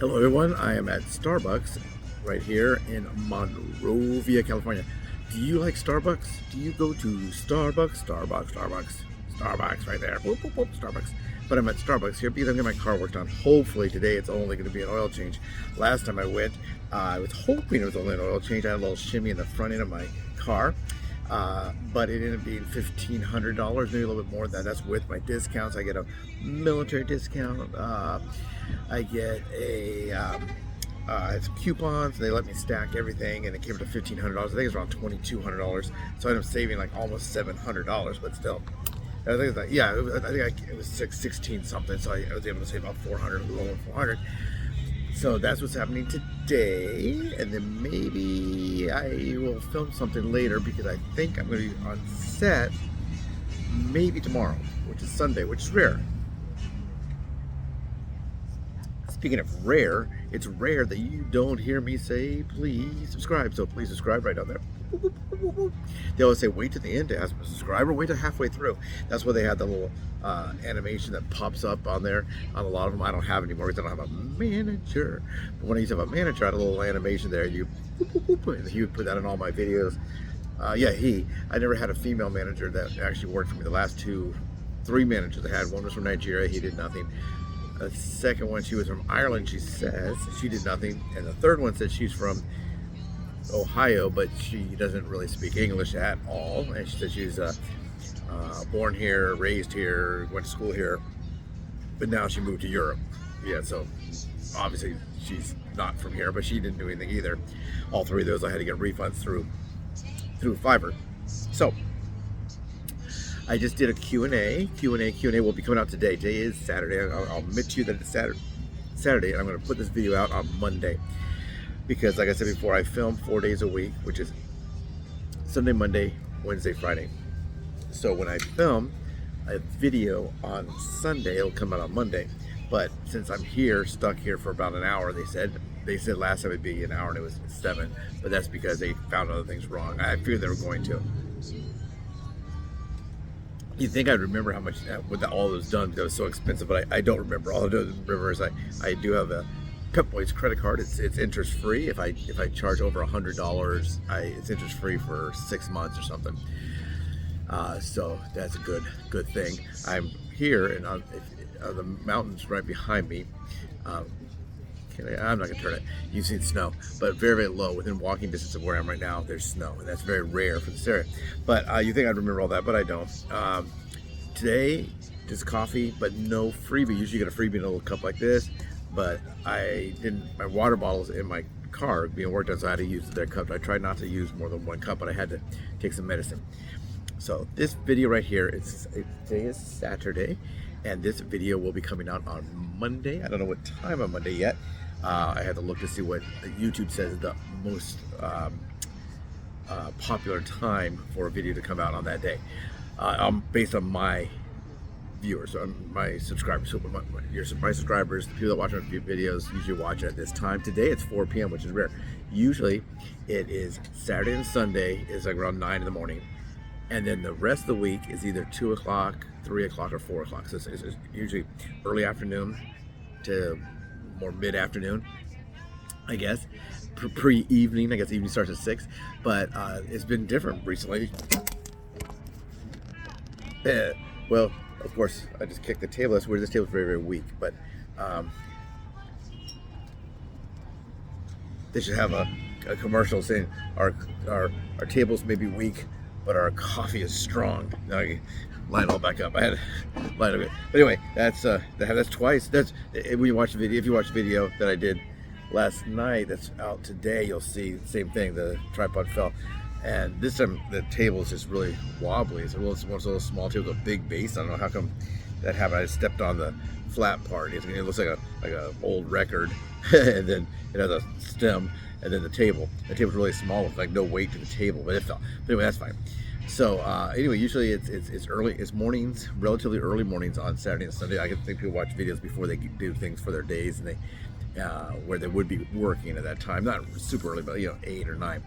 Hello everyone, I am at Starbucks right here in Monrovia, California. Do you like Starbucks? Do you go to Starbucks? Starbucks right there. Whoop, whoop, whoop, Starbucks. But I'm at Starbucks here because I'm getting my car worked on. Hopefully today it's only going to be an oil change. Last time I went, I was hoping it was only an oil change. I had a little shimmy in the front end of my car. But it ended up being $1,500, maybe a little bit more than that. That's with my discounts. I get a military discount. I get I have some coupons. They let me stack everything, and it came to $1,500. I think it's around $2,200. So I ended up saving like almost $700, but still. I think it's like, yeah, it was 16 something. So I was able to save about 400, a little over 400. So that's what's happening today, and then maybe I will film something later because I think I'm going to be on set maybe tomorrow, which is Sunday, which is rare. Speaking of rare, it's rare that you don't hear me say, please subscribe. So please subscribe right down there. They always say, wait to the end to ask for a subscriber, wait till halfway through. That's why they had the little animation that pops up on there. On a lot of them, I don't have anymore because I don't have a manager. But when I used to have a manager, I had a little animation there. And he would put that in all my videos. I never had a female manager that actually worked for me. The last three managers I had, one was from Nigeria, he did nothing. The second one, she was from Ireland, she says, she did nothing. And the third one said she's from Ohio, but she doesn't really speak English at all. And she said she's born here, raised here, went to school here, but now she moved to Europe. Yeah, so obviously she's not from here, but she didn't do anything either. All three of those I had to get refunds through Fiverr. So I just did a Q&A. Q&A will be coming out today. Today is Saturday. I'll admit to you that it's Saturday, and I'm going to put this video out on Monday. Because, like I said before, I film 4 days a week, which is Sunday, Monday, Wednesday, Friday. So when I film a video on Sunday, it'll come out on Monday. But since I'm stuck here for about an hour, they said last time it'd be an hour and it was 7. But that's because they found other things wrong. I figured they were going to. You'd think I'd remember how much with all those done because it was so expensive, but I don't remember. All I do remember is I do have a Pepboys credit card. It's interest free. If I charge over $100, it's interest free for 6 months or something. So that's a good thing. I'm here and on the mountains right behind me. I'm not gonna turn it. You've seen snow, but very, very low. Within walking distance of where I am right now, there's snow, and that's very rare for this area. But you think I'd remember all that, but I don't. Today, just coffee, but no freebie. Usually you get a freebie in a little cup like this, but I didn't. My water bottle's in my car being worked on, so I had to use their cup. I tried not to use more than one cup, but I had to take some medicine. So this video right here, today is Saturday, and this video will be coming out on Monday. I don't know what time on Monday yet. I had to look to see what YouTube says is the most popular time for a video to come out on that day. Based on my viewers, my subscribers. So my subscribers, the people that watch my videos, usually watch it at this time. Today it's 4 p.m., which is rare. Usually it is Saturday and Sunday is like around 9 in the morning. And then the rest of the week is either 2 o'clock, 3 o'clock, or 4 o'clock. So it's usually early afternoon to more mid-afternoon, I guess. Pre-evening, I guess evening starts at 6. But it's been different recently. Well, of course, I just kicked the table. That's weird. This table's very, very weak. But they should have a commercial saying our tables may be weak, but our coffee is strong. Now I can line it all back up. I had to line it up. But anyway, that's twice. That's when you watch the video. If you watch the video that I did last night, that's out today, you'll see the same thing. The tripod fell, and this time the table is just really wobbly. It's one of those small tables with a big base. I don't know how come that happened. I stepped on the flat part. It looks like a old record, and then it has a stem. And then the table's really small with like no weight to the table, but it fell. But anyway, that's fine. So anyway, usually it's early, it's mornings, relatively early mornings on Saturday and Sunday. I can think people watch videos before they do things for their days, and they where they would be working at that time, not super early, but 8 or 9.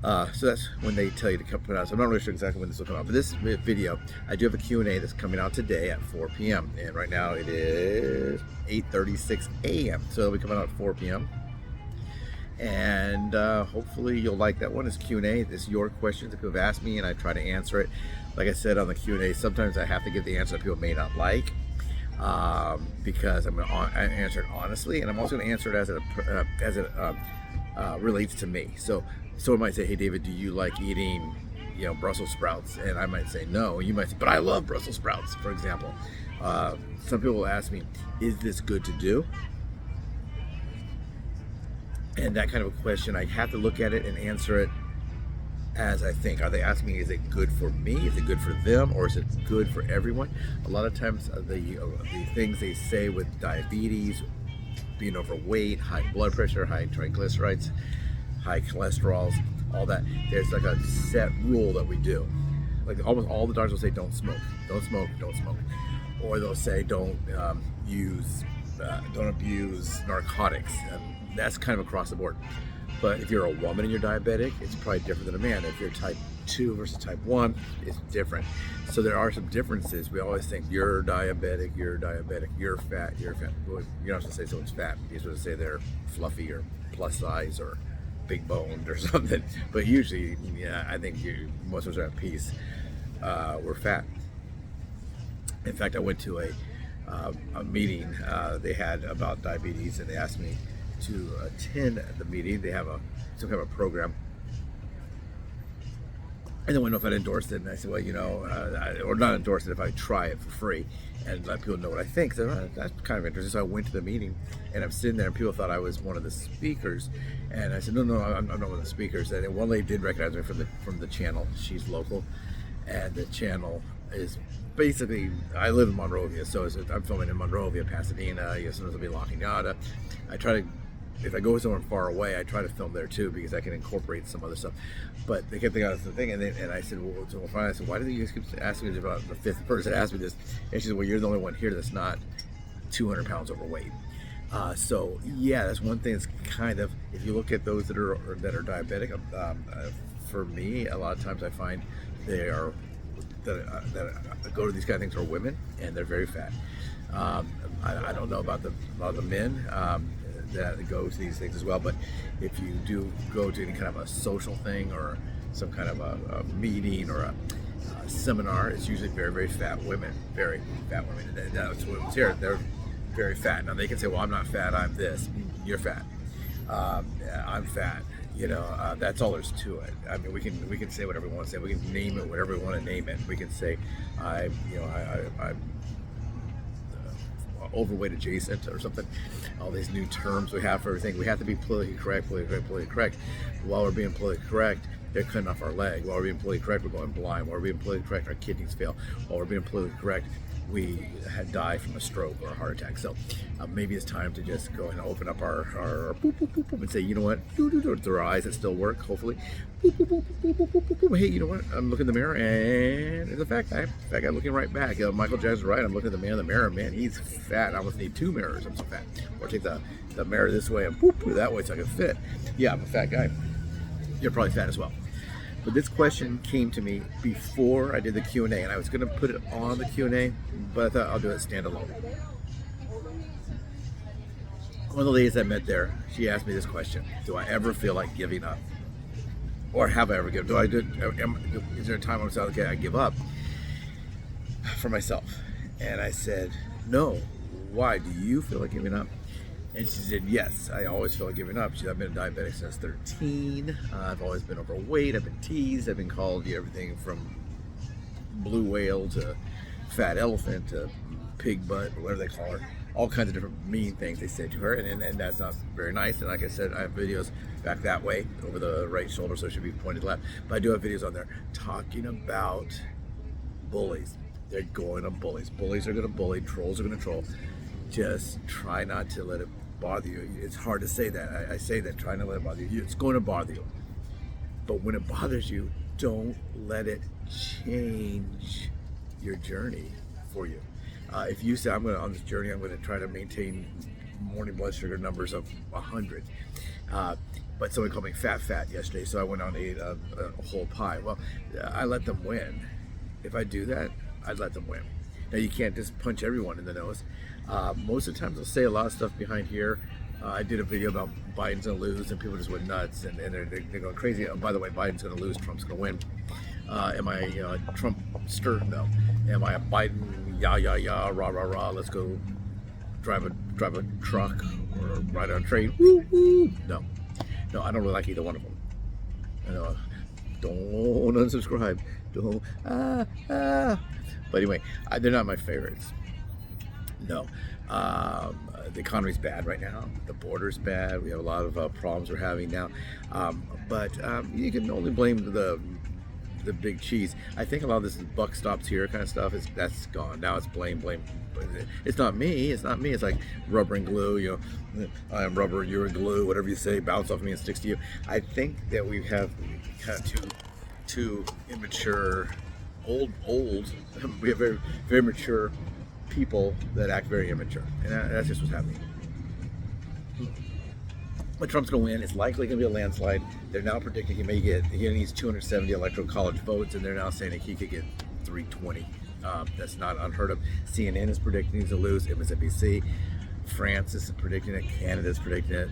So that's when they tell you to come put out. So I'm not really sure exactly when this will come out. But this video, I do have a Q&A that's coming out today at 4 p.m. And right now it is 8:36 a.m. So it'll be coming out at 4 p.m. And hopefully you'll like that one. It's Q&A. It's your questions that people have asked me, and I try to answer it. Like I said on the Q&A, sometimes I have to give the answer that people may not like, because I'm going to answer it honestly, and I'm also going to answer it as it relates to me. So someone might say, "Hey David, do you like eating, Brussels sprouts?" And I might say no. You might say, "But I love Brussels sprouts," for example. Some people will ask me, "Is this good to do?" And that kind of a question, I have to look at it and answer it as I think. Are they asking me, is it good for me? Is it good for them? Or is it good for everyone? A lot of times the things they say with diabetes, being overweight, high blood pressure, high triglycerides, high cholesterols, all that, there's like a set rule that we do. Like almost all the doctors will say, don't smoke, don't smoke, don't smoke. Or they'll say, don't abuse narcotics. That's kind of across the board. But if you're a woman and you're diabetic, it's probably different than a man. If you're type 2 versus type 1, it's different. So there are some differences. We always think you're diabetic, you're fat, you're fat. Well, you're not supposed to say someone's fat. You're supposed to say they're fluffy or plus size or big boned or something. But usually, I think most of us are at peace. We're fat. In fact, I went to a meeting they had about diabetes, and they asked me to attend the meeting. They have some kind of a program, and they wanted to know if I'd endorse it. And I said, well, or not endorse it, if I try it for free and let people know what I think. So that's kind of interesting. So I went to the meeting, and I'm sitting there, and people thought I was one of the speakers. And I said, no, I'm not one of the speakers. And one lady did recognize me from the channel. She's local, and the channel is basically, I live in Monrovia, so I'm filming in Monrovia, Pasadena, sometimes I'll be in La Cañada. I try to, if I go somewhere far away, I try to film there too, because I can incorporate some other stuff. But they kept thinking that's the thing, and I said, well, so finally I said, why do you guys keep asking me about the fifth person that asked me this? And she said, well, you're the only one here that's not 200 pounds overweight. So yeah, that's one thing that's kind of, if you look at those that are diabetic, for me, a lot of times I find they are, that go to these kind of things are women, and they're very fat. I don't know about the men that go to these things as well, but if you do go to any kind of a social thing or some kind of a meeting or a seminar, it's usually very, very fat women, very fat women. And that's what was here. They're very fat. Now they can say, well, I'm not fat, I'm this. You're fat. I'm fat. That's all there's to it. I mean, we can say whatever we want to say. We can name it whatever we want to name it. We can say, I'm overweight adjacent or something. All these new terms we have for everything. We have to be politically correct. While we're being politically correct, they're cutting off our leg. While we're being politically correct, we're going blind. While we're being politically correct, our kidneys fail. While we're being politically correct, we die from a stroke or a heart attack. So maybe it's time to just go and open up our boop, boop, boop, boop, and say, you know what, through our eyes that still work, hopefully. Boop, boop, boop, boop, boop, boop, boop, boop. Hey, you know what, I'm looking in the mirror, and there's a fat guy looking right back. Michael Jackson's right. I'm looking at the man in the mirror. Man, he's fat. I almost need 2 mirrors. I'm so fat. Or take the mirror this way and boop that way so I can fit. Yeah, I'm a fat guy. You're probably fat as well. But this question came to me before I did the Q&A, and I was going to put it on the Q&A, but I thought I'll do it standalone. One of the ladies I met there, she asked me this question: do I ever feel like giving up? Or have I ever given up? Is there a time when I say, okay, I give up for myself? And I said, no. Why? Do you feel like giving up? And she said, yes, I always feel like giving up. She said, I've been a diabetic since 13. I've always been overweight. I've been teased. I've been called everything from blue whale to fat elephant to pig butt, or whatever they call her. All kinds of different mean things they said to her. And that's not very nice. And like I said, I have videos back that way over the right shoulder, so it should be pointed left. But I do have videos on there talking about bullies. They're going to bullies. Bullies are going to bully. Trolls are going to troll. Just try not to let it bother you. It's hard to say that. I say that, try not to let it bother you. It's going to bother you. But when it bothers you, don't let it change your journey for you. If you say, on this journey, I'm going to try to maintain morning blood sugar numbers of 100. But someone called me fat yesterday, so I went out and ate a whole pie. Well, I let them win. If I do that, I'd let them win. Now, you can't just punch everyone in the nose. Most of the times, they'll say a lot of stuff behind here. I did a video about Biden's going to lose, and people just went nuts, and they're going crazy. Oh, by the way, Biden's going to lose, Trump's going to win. Am I a Trumpster? No. Am I a Biden? Yeah, rah, let's go drive a truck or ride on a train? Woo, woo. No, I don't really like either one of them. I know, don't unsubscribe. Don't, But anyway, they're not my favorites. No. The economy's bad right now. The border's bad. We have a lot of problems we're having now. But you can only blame the big cheese. I think a lot of this buck stops here kind of stuff that's gone. Now it's blame. It's not me. It's like rubber and glue. I am rubber, you're glue. Whatever you say, bounce off me and sticks to you. I think that we have kind of too immature, old. We have very, very mature people that act very immature, and that's just what's happening. But Trump's going to win. It's likely going to be a landslide. They're now predicting he needs 270 electoral college votes, and they're now saying that he could get 320. That's not unheard of. CNN is predicting he's to lose. MSNBC, France is predicting it. Canada is predicting it.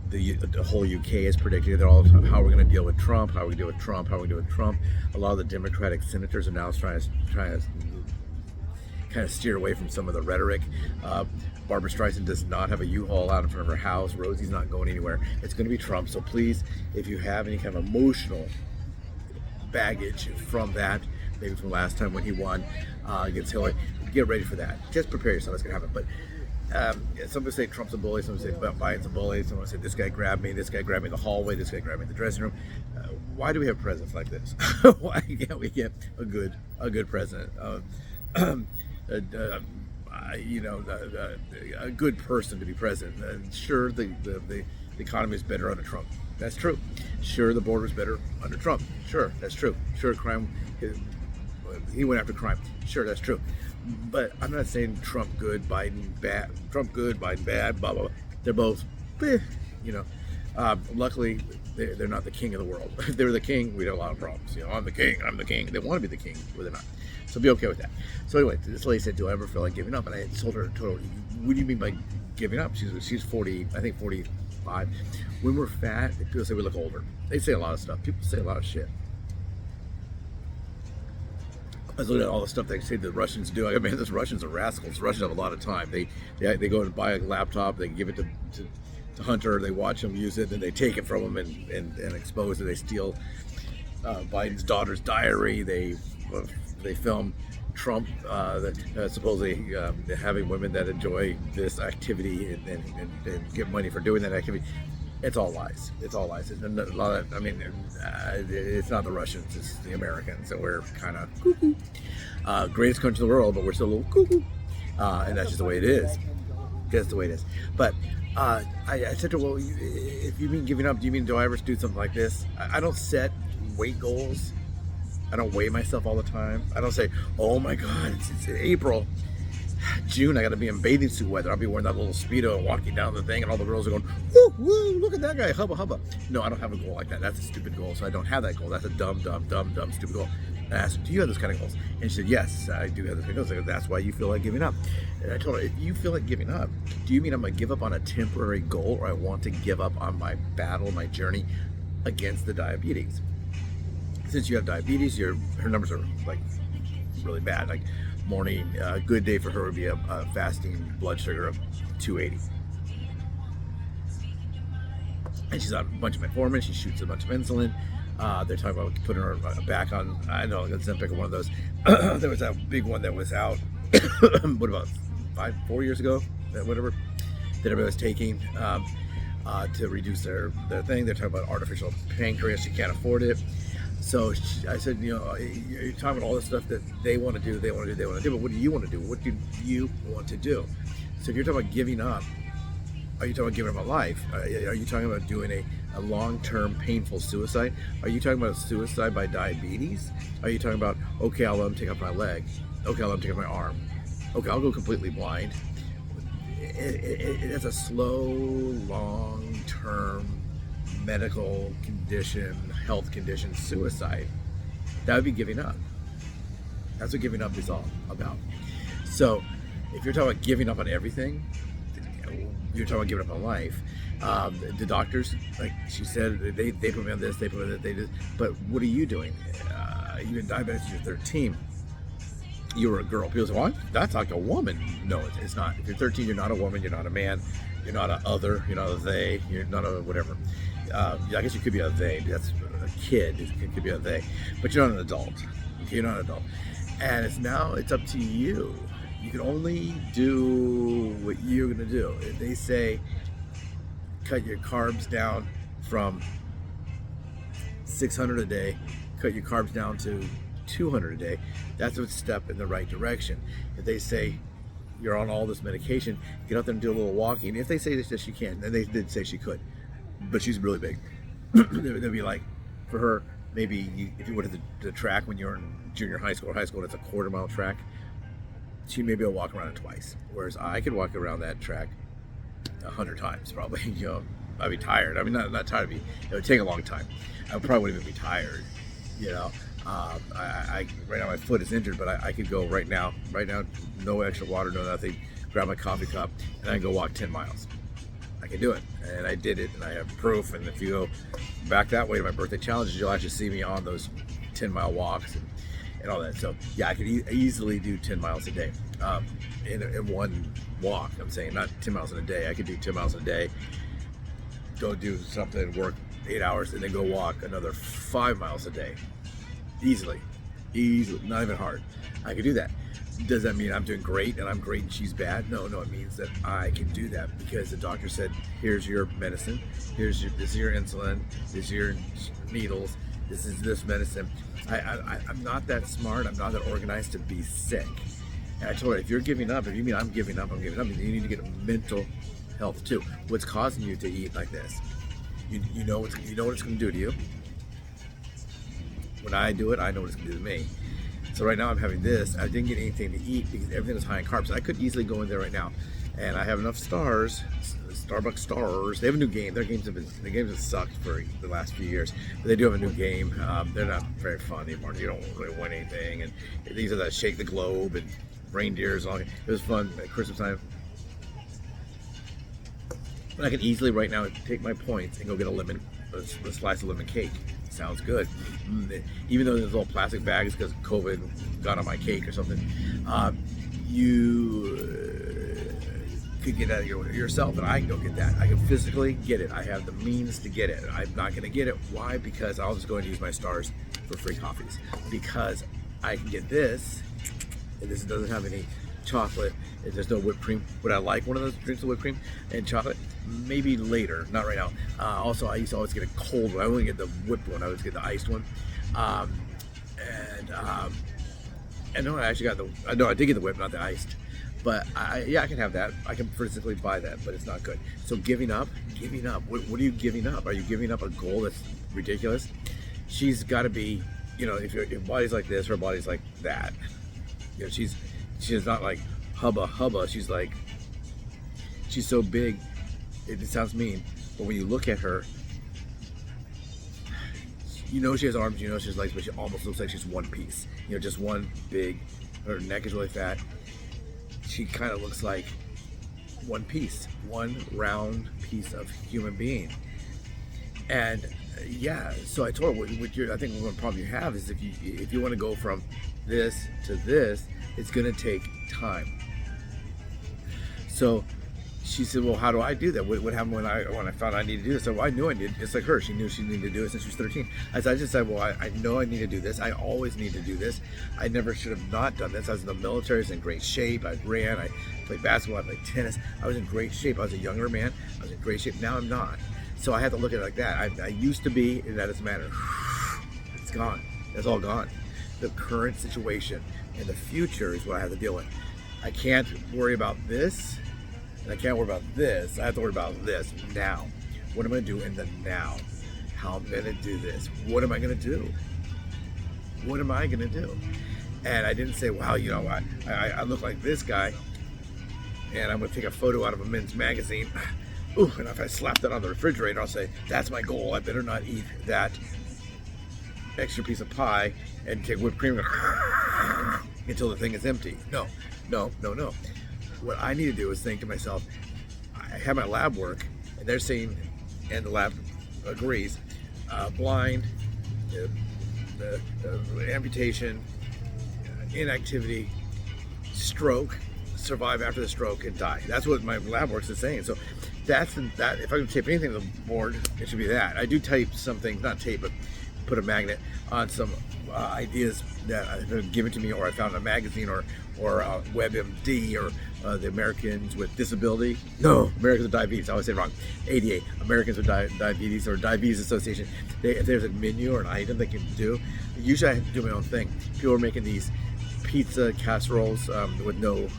The whole UK is predicting it. They're all, how are we going to deal with Trump? How are we going to deal with Trump? How are we going to deal with Trump? A lot of the Democratic senators are now trying to kind of steer away from some of the rhetoric. Barbara Streisand does not have a U-Haul out in front of her house. Rosie's not going anywhere. It's going to be Trump. So please, if you have any kind of emotional baggage from that, maybe from last time when he won against Hillary, get ready for that. Just prepare yourself. It's going to happen. But some say Trump's a bully. Some say Biden's a bully. Some say this guy grabbed me in the hallway. This guy grabbed me in the dressing room. Why do we have presidents like this? Why can't we get a good president? A good person to be president. Sure, the economy is better under Trump. That's true. Sure, the border is better under Trump. Sure, that's true. Sure, he went after crime. Sure, that's true. But I'm not saying Trump good, Biden bad. Trump good, Biden bad. Blah blah blah. They're both, luckily, they're not the king of the world. If they were the king, we'd have a lot of problems. I'm the king. They want to be the king, but they're not. So be okay with that. So anyway, this lady said, do I ever feel like giving up? And I told her, what do you mean by giving up? She's 40, I think 45. When we're fat, people say we look older. They say a lot of stuff. People say a lot of shit. I was looking at all the stuff they say the Russians do. I mean, those Russians are rascals. Russians have a lot of time. They go and buy a laptop. They give it to Hunter. They watch him use it. Then they take it from him and expose it. They steal Biden's daughter's diary. They film Trump supposedly having women that enjoy this activity and get money for doing that activity. It's all lies. It's all lies. It's a lot of, it's not the Russians, it's the Americans, and we're kind of cuckoo. Greatest country in the world, but we're still a little cuckoo. And that's just the way it is. That's the way it is. But I said to her, well, if you mean giving up, do I ever do something like this? I don't set weight goals. I don't weigh myself all the time. I don't say, oh my God, it's April. June, I got to be in bathing suit weather. I'll be wearing that little Speedo and walking down the thing, and all the girls are going, woo, woo, look at that guy, hubba, hubba. No, I don't have a goal like that. That's a stupid goal, so I don't have that goal. That's a dumb, stupid goal. And I asked her, do you have those kind of goals? And she said, yes, I do have those kind of goals. I go, that's why you feel like giving up. And I told her, if you feel like giving up, do you mean I'm going to give up on a temporary goal, or I want to give up on my battle, my journey against the diabetes? Since you have diabetes, her numbers are like really bad. Like morning, a good day for her would be a fasting blood sugar of 280. And she's on a bunch of metformin. She shoots a bunch of insulin. They're talking about putting her back on, I don't know, Ozempic or one of those. There was that big one that was out, what about 4 years ago, whatever, that everybody was taking to reduce their thing. They're talking about artificial pancreas. She can't afford it. So I said, you're talking about all the stuff that they want to do, but what do you want to do? What do you want to do? So if you're talking about giving up, are you talking about giving up a life? Are you talking about doing a long-term painful suicide? Are you talking about suicide by diabetes? Are you talking about, okay, I'll let them take off my leg. Okay, I'll let them take off my arm. Okay, I'll go completely blind. it's a slow, long-term medical condition, health condition, suicide. That would be giving up. That's what giving up is all about. So if you're talking about giving up on everything, you're talking about giving up on life. The doctors, like she said, they put me on this, they put me on that, they did. But what are you doing? You've been diabetic since you're 13. You were a girl. People say, well, that's like a woman. No, it's not. If you're 13, you're not a woman, you're not a man, you're not a other, you're not a they, you're not a whatever. I guess you could be a they. That's a kid. It could be a they. But you're not an adult. Okay, you're not an adult. And it's up to you. You can only do what you're going to do. If they say, cut your carbs down from 600 a day, cut your carbs down to 200 a day, that's a step in the right direction. If they say you're on all this medication, get out there and do a little walking. If they say that she can, and they did say she could, but she's really big. They'd be like, for her, maybe if you went to the track when you were in junior high school or high school, it's a quarter-mile track, she maybe will walk around it twice. Whereas I could walk around that track 100 times probably. I'd be tired. I mean, not tired. It would take a long time. I probably wouldn't even be tired. Right now my foot is injured, but I could go right now, no extra water, no nothing, grab my coffee cup, and I can go walk 10 miles. I can do it, and I did it, and I have proof. And if you go back that way to my birthday challenges, you'll actually see me on those 10-mile walks and all that. So yeah, I could easily do 10 miles a day in one walk. I'm saying not 10 miles in a day. I could do 10 miles a day, go do something, work 8 hours, and then go walk another 5 miles a day. Easily, not even hard. I could do that. Does that mean I'm doing great and I'm great and she's bad? No, it means that I can do that because the doctor said, here's your medicine, this is your insulin, this is your needles, this is this medicine. I'm not that smart, I'm not that organized to be sick. And I told her, if you're giving up, if you mean I'm giving up, you need to get mental health too. What's causing you to eat like this? You know what it's going to do to you. When I do it, I know what it's going to do to me. So right now I'm having this. I didn't get anything to eat because everything was high in carbs. I could easily go in there right now, and I have enough stars, Starbucks stars. They have a new game. The games have sucked for the last few years, but they do have a new game. They're not very fun anymore. You don't really win anything, and these are the shake the globe and reindeers. And all. It was fun at Christmas time. But I can easily right now take my points and go get a slice of lemon cake. Sounds good. Even though there's little plastic bags because COVID got on my cake or something, you could get that yourself, and I can go get that. I can physically get it. I have the means to get it. I'm not going to get it. Why? Because I'll just go and use my stars for free coffees. Because I can get this, and this doesn't have any chocolate, and there's no whipped cream. Would I like one of those drinks with whipped cream and chocolate? Maybe later, not right now. Also, I used to always get a cold one. I wouldn't get the whipped one. I would get the iced one. And no, I actually got I did get the whipped, not the iced. But I can have that. I can physically buy that, but it's not good. So giving up. What are you giving up? Are you giving up a goal that's ridiculous? She's got to be, if your body's like this, her body's like that. She's not like hubba. She's so big. It sounds mean, but when you look at her, she has arms, she has legs, but she almost looks like she's one piece. Just one big. Her neck is really fat. She kind of looks like one piece, one round piece of human being. And so I told her, I think one problem you have is if you want to go from this to this, it's going to take time. So she said, well, how do I do that? What happened when I found I needed to do this? So I knew I needed, just like her. She knew she needed to do it since she was 13. I just said, well, I know I need to do this. I always need to do this. I never should have not done this. I was in the military. I was in great shape. I ran. I played basketball. I played tennis. I was in great shape. I was a younger man. I was in great shape. Now I'm not. So I had to look at it like that. I used to be, and that doesn't matter. It's gone. It's all gone. The current situation and the future is what I have to deal with. I can't worry about this. And I can't worry about this. I have to worry about this now. What am I going to do in the now? How am I going to do this? What am I going to do? What am I going to do? And I didn't say, wow, I look like this guy and I'm going to take a photo out of a men's magazine. Ooh, and if I slap that on the refrigerator, I'll say, that's my goal. I better not eat that extra piece of pie and take whipped cream until the thing is empty. No. What I need to do is think to myself, I have my lab work, and they're saying, and the lab agrees, blind, amputation, inactivity, stroke, survive after the stroke, and die. That's what my lab work is saying. So that's that. If I could tape anything to the board, it should be that. I do tape something, not tape, but put a magnet on some ideas that have been given to me, or I found in a magazine, or WebMD, or the Americans with Disability. No, Americans with Diabetes. I always say it wrong. ADA, Americans with Diabetes, or Diabetes Association. If there's a menu or an item they can do, usually I have to do my own thing. People are making these pizza casseroles with no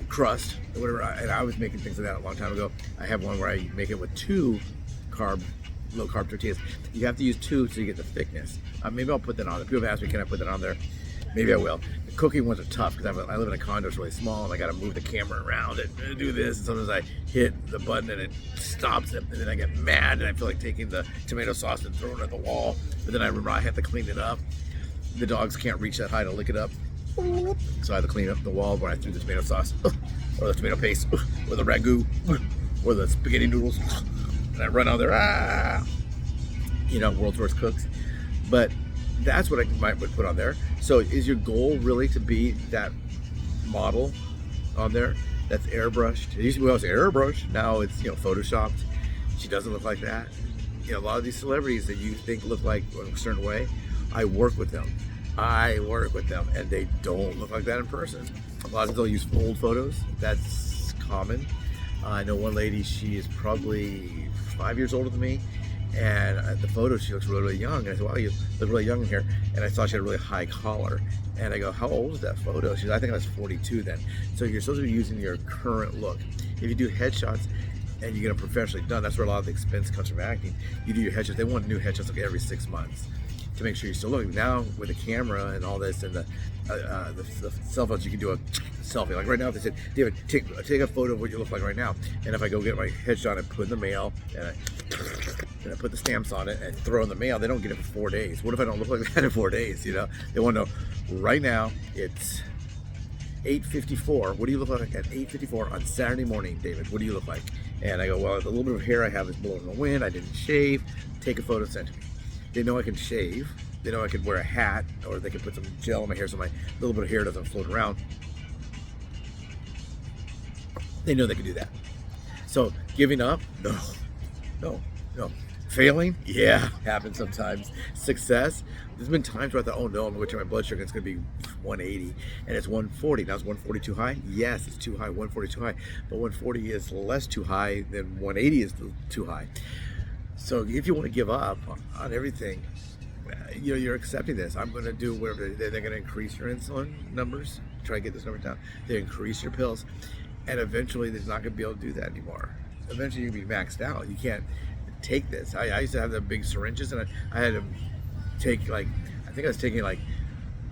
crust or whatever, and I was making things like that a long time ago. I have one where I make it with low carb tortillas. You have to use 2 so you get the thickness. Maybe I'll put that on there. People have asked me, can I put that on there? Maybe I will. The cooking ones are tough because I live in a condo, it's really small, and I got to move the camera around and do this. And sometimes I hit the button and it stops it, and then I get mad and I feel like taking the tomato sauce and throwing it at the wall. But then I remember I have to clean it up. The dogs can't reach that high to lick it up, so I have to clean up the wall where I threw the tomato sauce, or the tomato paste, or the ragu, or the spaghetti noodles, and I run out there. World's worst cooks. But that's what I might put on there. So is your goal really to be that model on there that's airbrushed? It used to be, well, it was airbrushed. Now it's photoshopped. She doesn't look like that. A lot of these celebrities that you think look like a certain way, I work with them, and they don't look like that in person. A lot of them use old photos. That's common. I know one lady, she is probably 5 years older than me, and the photo, she looks really, really young. And I said, wow, you look really young in here. And I saw she had a really high collar. And I go, how old is that photo? She said, I think I was 42 then. So you're supposed to be using your current look. If you do headshots and you get them professionally done, that's where a lot of the expense comes from acting. You do your headshots. They want new headshots like every 6 months to make sure you're still looking. Now with the camera and all this and the cell phones, you can do a selfie. Like right now, if they said, David, take a photo of what you look like right now. And if I go get my headshot and put in the mail, and I put the stamps on it and throw in the mail, they don't get it for 4 days. What if I don't look like that in 4 days? They want to know right now. It's 8:54. What do you look like at 8:54 on Saturday morning, David? What do you look like? And I go, well, the little bit of hair I have is blowing in the wind. I didn't shave. Take a photo, send to me. They know I can shave. They know I can wear a hat, or they can put some gel in my hair so my little bit of hair doesn't float around. They know they can do that. So giving up? No. Failing? Yeah, happens sometimes. Success? There's been times where I thought, oh no, I'm going to check my blood sugar, it's going to be 180, and it's 140. Now, is 140 too high? Yes, it's too high. 140 too high. But 140 is less too high than 180 is too high. So if you want to give up on everything, you're accepting this. I'm going to do whatever. They're going to increase your insulin numbers, try to get this number down. They increase your pills, and eventually they're not going to be able to do that anymore. Eventually you'll be maxed out. You can't take this. I used to have the big syringes, and I had to take I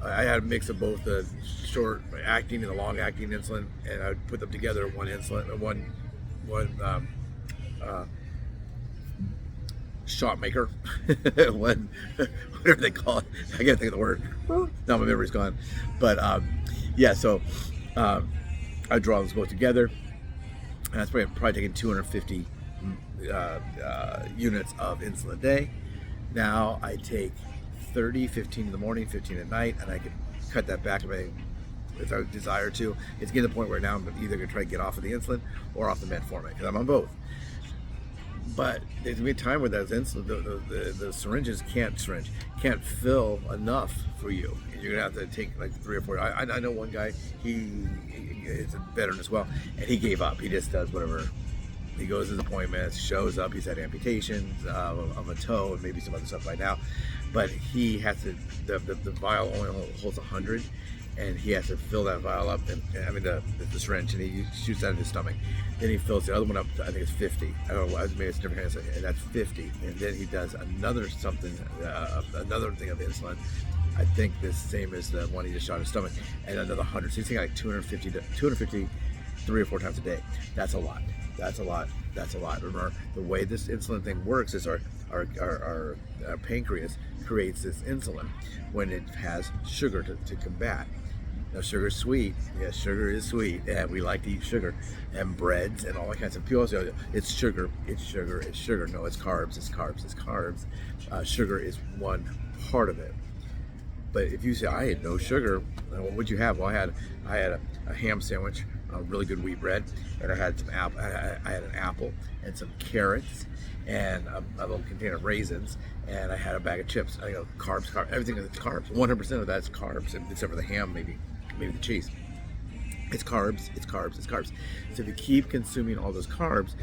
had a mix of both the short acting and the long acting insulin, and I would put them together one shot maker, whatever they call it. I can't think of the word. Now my memory's gone. But so I draw those both together, and that's probably taking 250 units of insulin a day. Now I take 30, 15 in the morning, 15 at night, and I can cut that back if I desire to. It's getting to the point where now I'm either going to try to get off of the insulin or off the metformin, because I'm on both. But there's going to be a time where those insulin, the syringes can't fill enough for you. You're going to have to take like 3 or 4. I know one guy, he is a veteran as well, and he gave up. He just does whatever. He goes to his appointments, shows up. He's had amputations of a toe and maybe some other stuff by now. But he has to, the vial only holds 100, and he has to fill that vial up, the syringe, and he shoots that in his stomach. Then he fills the other one up to, I think it's 50. I don't know, maybe it's different hands, and that's 50. And then he does another thing of insulin, I think the same as the one he just shot in his stomach, and another 100. So he's taking like 250 3 or 4 times a day. That's a lot. That's a lot. That's a lot. Remember, the way this insulin thing works is our pancreas creates this insulin when it has sugar to combat. Now, sugar is sweet. Yes, sugar is sweet, and we like to eat sugar and breads and all that kinds of. People say, it's sugar, it's sugar, it's sugar. No, it's carbs, it's carbs, it's carbs. Sugar is one part of it. But if you say, I had no sugar, what would you have? Well, I had a ham sandwich, a really good wheat bread, and I had some apple. I had an apple and some carrots and a little container of raisins, and I had a bag of chips. I go carbs, carbs, everything is carbs. 100% of that's carbs, except for the ham, maybe the cheese. It's carbs, it's carbs, it's carbs. So if you keep consuming all those carbs,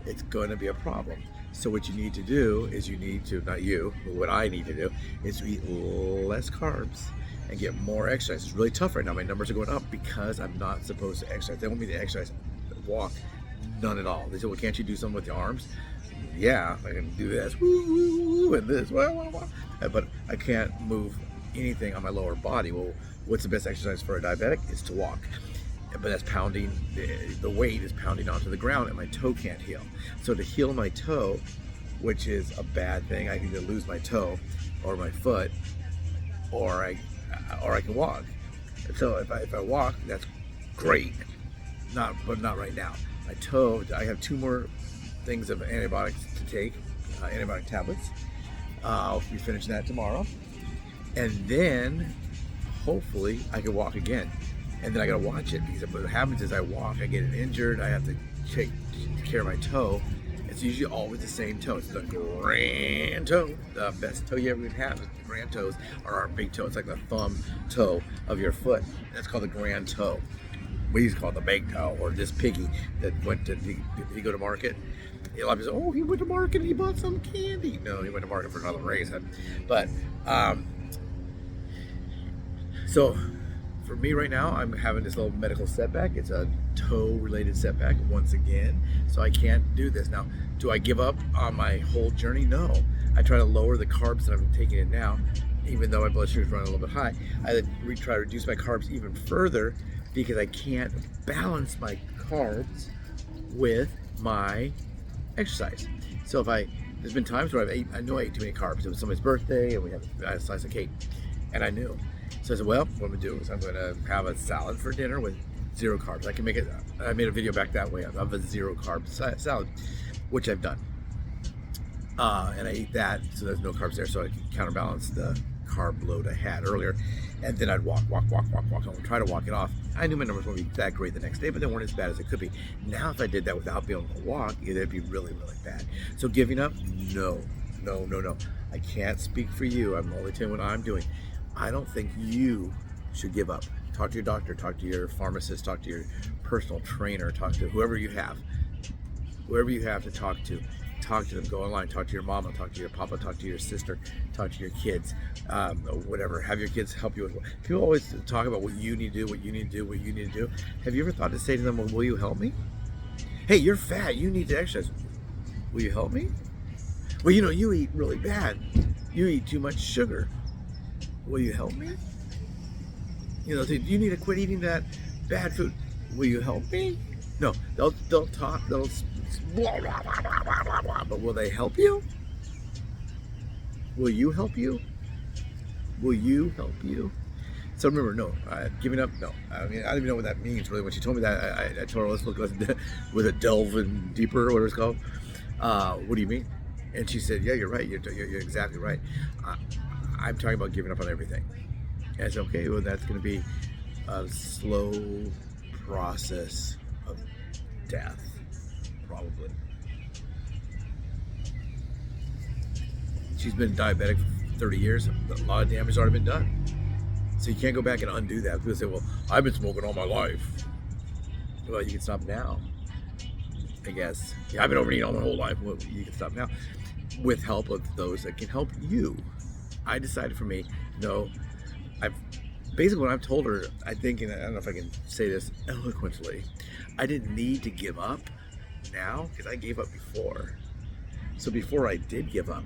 it's going to be a problem. So what you need to do is not you, but what I need to do is to eat less carbs and get more exercise. It's really tough right now. My numbers are going up because I'm not supposed to exercise. They want me to exercise, walk, none at all. They say, well, can't you do something with your arms? Yeah, I can do this, woo, woo, woo, and this, wah, wah, wah. But I can't move anything on my lower body. Well, what's the best exercise for a diabetic? Is to walk. But that's pounding, the weight is pounding onto the ground and my toe can't heal. So to heal my toe, which is a bad thing, I can either lose my toe or my foot, or I can walk. So if I walk, that's great. But not right now. My toe, I have 2 more things of antibiotics to take, antibiotic tablets. I'll be finishing that tomorrow. And then hopefully I can walk again. And then I gotta watch it, because what happens is I walk, I get injured, I have to take care of my toe. It's usually always the same toe. It's the grand toe. The best toe you ever have is the grand toes, or our big toe. It's like the thumb toe of your foot. That's called the grand toe. We used to call it the big toe, or this piggy that went to, did he go to market? A lot of people say, oh, he went to market and he bought some candy. No, he went to market for another reason. But, so, for me right now, I'm having this little medical setback. It's a toe-related setback once again, so I can't do this. Now, do I give up on my whole journey? No. I try to lower the carbs that I'm taking in now, even though my blood sugar is running a little bit high. I try to reduce my carbs even further because I can't balance my carbs with my exercise. So there's been times where I know I ate too many carbs. It was somebody's birthday and we had a slice of cake, and I knew. So I said, well, what I'm gonna do is I'm gonna have a salad for dinner with 0 carbs. I can make it. I made a video back that way of a 0 carb salad, which I've done. And I ate that, so there's no carbs there, so I can counterbalance the carb load I had earlier. And then I'd walk. I would try to walk it off. I knew my numbers wouldn't be that great the next day, but they weren't as bad as it could be. Now, if I did that without being able to walk, it'd be really, really bad. So giving up? No. I can't speak for you. I'm only telling you what I'm doing. I don't think you should give up. Talk to your doctor, talk to your pharmacist, talk to your personal trainer, talk to whoever you have to talk to. Talk to them, go online, talk to your mama, talk to your papa, talk to your sister, talk to your kids, whatever. Have your kids help you with. People always talk about what you need to do, Have you ever thought to say to them, well, will you help me? Hey, you're fat, you need to exercise. Will you help me? Well, you eat really bad. You eat too much sugar. Will you help me? You need to quit eating that bad food. Will you help me? No, they'll talk, they'll blah, blah, blah, blah, blah, blah, but will they help you? Will you help you? Will you help you? So remember, no, giving up, no. I mean, I don't even know what that means, really. When she told me that, I told her, let's look with a delve in deeper, or whatever it's called. What do you mean? And she said, yeah, you're right. You're exactly right. I'm talking about giving up on everything. And I said, okay, well, that's going to be a slow process of death, probably. She's been diabetic for 30 years. A lot of damage has already been done. So you can't go back and undo that. People say, well, I've been smoking all my life. Well, you can stop now, I guess. Yeah, I've been overeating all my whole life. Well, you can stop now with help of those that can help you. I decided for me, no, basically when I've told her, I think, and I don't know if I can say this eloquently, I didn't need to give up now because I gave up before. So before I did give up,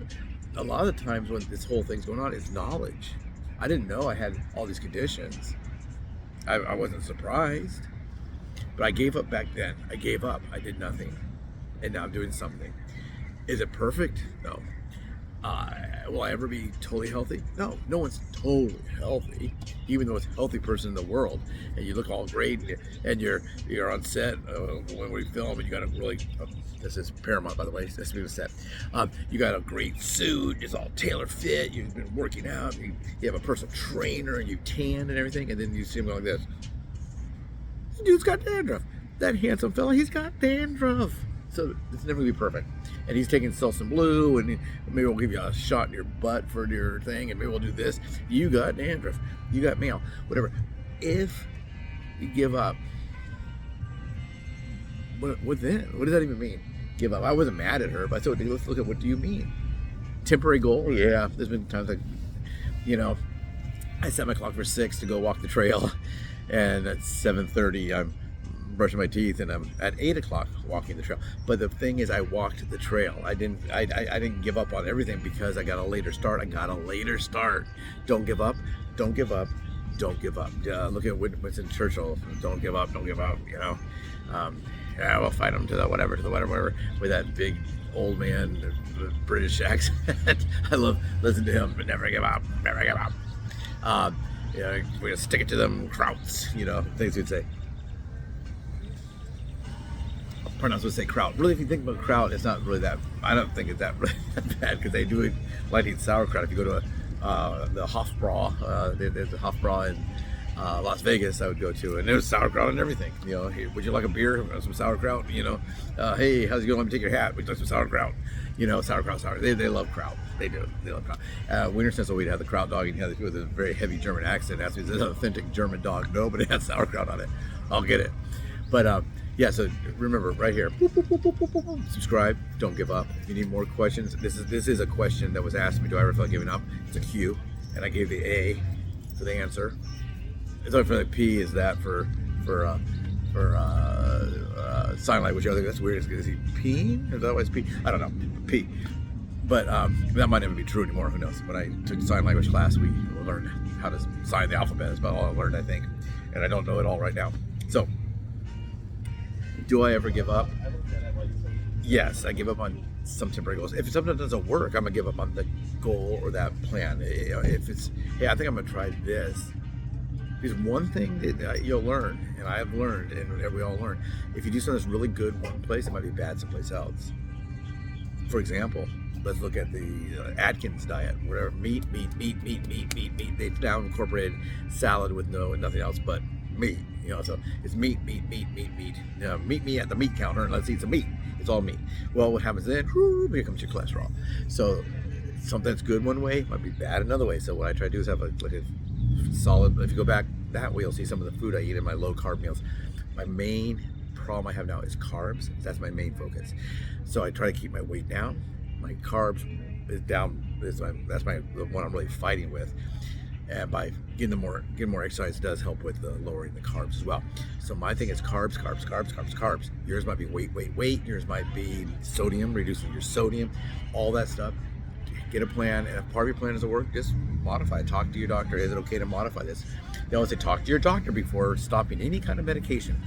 a lot of the times when this whole thing's going on, it's knowledge. I didn't know I had all these conditions. I wasn't surprised, but I gave up back then. I gave up. I did nothing, and now I'm doing something. Is it perfect? No. Will I ever be totally healthy? No, no one's totally healthy, even the most healthy person in the world. And you look all great, and you're on set when we film, and you got a really this is Paramount, by the way. This is set. You got a great suit. It's all tailor fit. You've been working out. You have a personal trainer, and you tan and everything. And then you see him going like this. This dude's got dandruff. That handsome fella, he's got dandruff. So it's never gonna be perfect. And he's taking Selsun Blue, and maybe we'll give you a shot in your butt for your thing, and maybe we'll do this. You got dandruff, you got male, whatever. If you give up, what then? What does that even mean? Give up. I wasn't mad at her, but I said, let's look at what do you mean? Temporary goal? Yeah, there's been times like, I set my clock for 6 to go walk the trail, and at 7:30 I'm brushing my teeth, and I'm at 8 o'clock walking the trail. But the thing is, I walked the trail. I didn't give up on everything because I got a later start. Don't give up. Don't give up. Don't give up. Look at Winston Churchill. Don't give up. Don't give up. Yeah, we'll fight him to the whatever, with that big old man British accent. I love listening to him, but never give up. Never give up. We're gonna stick it to them krauts. Things we'd say. Pronouns would say kraut. Really, if you think about kraut, it's not really that. I don't think it's that really bad, because they do like to eat sauerkraut. If you go to the Hofbrau, there's a Hofbrau in Las Vegas I would go to, and there's sauerkraut and everything. Hey, would you like a beer? Some sauerkraut? Hey, how's it going? Let me take your hat. Would you like some sauerkraut? Sauerkraut. They love kraut. They do. They love kraut. Wiener Schnitzel, we'd have the kraut dog, and you have with a very heavy German accent. That's an authentic German dog. No, but it has sauerkraut on it. I'll get it. But yeah, so remember, right here, subscribe, don't give up. If you need more questions, this is a question that was asked me, do I ever feel like giving up? It's a Q, and I gave the A for the answer. It's only for the P is that for sign language. I think that's weird. Is he peeing? Is that why it's P? I don't know. P. But that might never be true anymore. Who knows? When I took sign language class, we learned how to sign the alphabet. That's about all I learned, I think. And I don't know it all right now. So, do I ever give up? Yes, I give up on some temporary goals. If something doesn't work, I'm gonna give up on the goal or that plan. If it's, hey, I think I'm gonna try this. Because one thing that you'll learn, and I have learned, and we all learn, if you do something that's really good one place, it might be bad someplace else. For example, let's look at the Atkins diet, whatever, meat. They now incorporated salad with nothing else but meat. So it's meat. Meet me at the meat counter and let's eat some meat. It's all meat. Well, what happens then? Here comes your cholesterol. So something that's good one way might be bad another way. So what I try to do is have a solid. If you go back that way, you'll see some of the food I eat in my low carb meals. My main problem I have now is carbs. That's my main focus. So I try to keep my weight down. My carbs is down. That's the one I'm really fighting with. And by getting more exercise does help with lowering the carbs as well. So my thing is carbs. Yours might be weight. Yours might be sodium, reducing your sodium, all that stuff. Get a plan, and if part of your plan doesn't work, just modify it. Talk to your doctor. Is it okay to modify this? They always say talk to your doctor before stopping any kind of medication.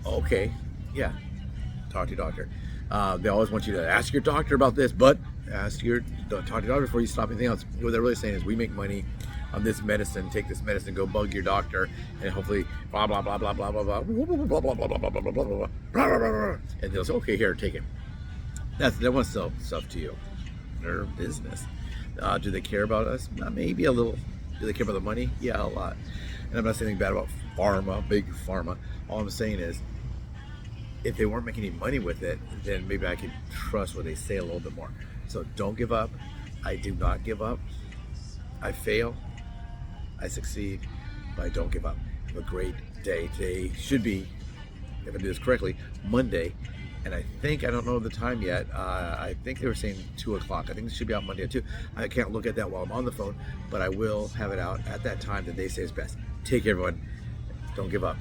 Okay, yeah, talk to your doctor. They always want you to ask your doctor about this, but talk to your doctor before you stop anything else. What they're really saying is we make money on this medicine, take this medicine, go bug your doctor, and hopefully blah blah blah blah blah blah blah blah blah blah blah blah blah blah blah, and they'll say, okay, here, take it. They want to sell stuff to you. Their business. Do they care about us? Maybe a little. Do they care about the money? Yeah, a lot. And I'm not saying anything bad about pharma, big pharma. All I'm saying is, if they weren't making any money with it, then maybe I could trust what they say a little bit more. So don't give up. I do not give up. I fail. I succeed, but I don't give up. Have a great day. Today should be, if I do this correctly, Monday. And I don't know the time yet. I think they were saying 2 o'clock. I think it should be out Monday at 2. I can't look at that while I'm on the phone, but I will have it out at that time that they say is best. Take care, everyone. Don't give up.